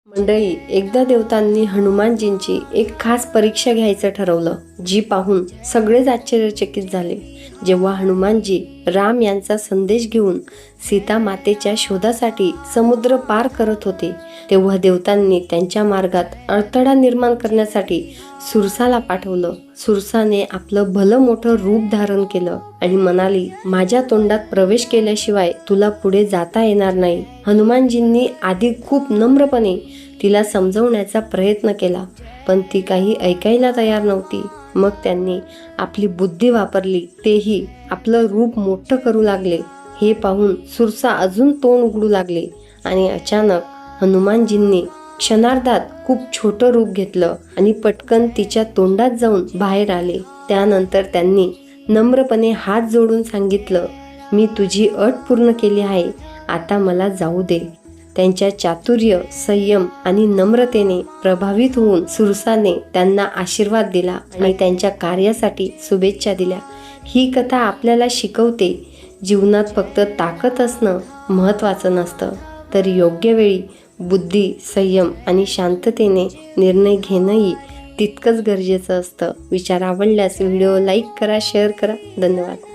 मंडळी, एकदा देवतांनी हनुमानजींची एक खास परीक्षा घ्यायचं ठरवलं, जी पाहून सगळेच आश्चर्यचकित झाले. जेव्हा हनुमानजी राम यांचा संदेश घेऊन सीता मातेच्या शोधासाठी समुद्र पार करत होते, तेव्हा देवतांनी त्यांच्या मार्गात अडथळा निर्माण करण्यासाठी सुरसाला पाठवलं. सुरसाने आपलं भलं मोठं रूप धारण केलं आणि म्हणाली, माझ्या तोंडात प्रवेश केल्याशिवाय तुला पुढे जाता येणार नाही. हनुमानजींनी आधी खूप नम्रपणे तिला समजवण्याचा प्रयत्न केला, पण ती काही ऐकायला तयार नव्हती. मग त्यांनी आपली बुद्धी वापरली, तेही आपलं रूप मोठं करू लागले. हे पाहून सुरसा अजून तोंड उघडू लागले आणि अचानक हनुमानजींनी क्षणार्धात खूप छोटं रूप घेतलं आणि पटकन तिच्या तोंडात जाऊन बाहेर आले. त्यानंतर त्यांनी नम्रपणे हात जोडून सांगितलं, मी तुझी अट पूर्ण केली आहे, आता मला जाऊ दे. त्यांच्या चातुर्य, संयम आणि नम्रतेने प्रभावित होऊन सुरसाने त्यांना आशीर्वाद दिला आणि त्यांच्या कार्यासाठी शुभेच्छा दिल्या. ही कथा आपल्याला शिकवते, जीवनात फक्त ताकद असणं महत्त्वाचं नसतं, तर योग्य वेळी बुद्धी, संयम आणि शांततेने निर्णय घेणंही तितकंच गरजेचं असतं. विचार आवडल्यास व्हिडिओ लाईक करा, शेअर करा. धन्यवाद.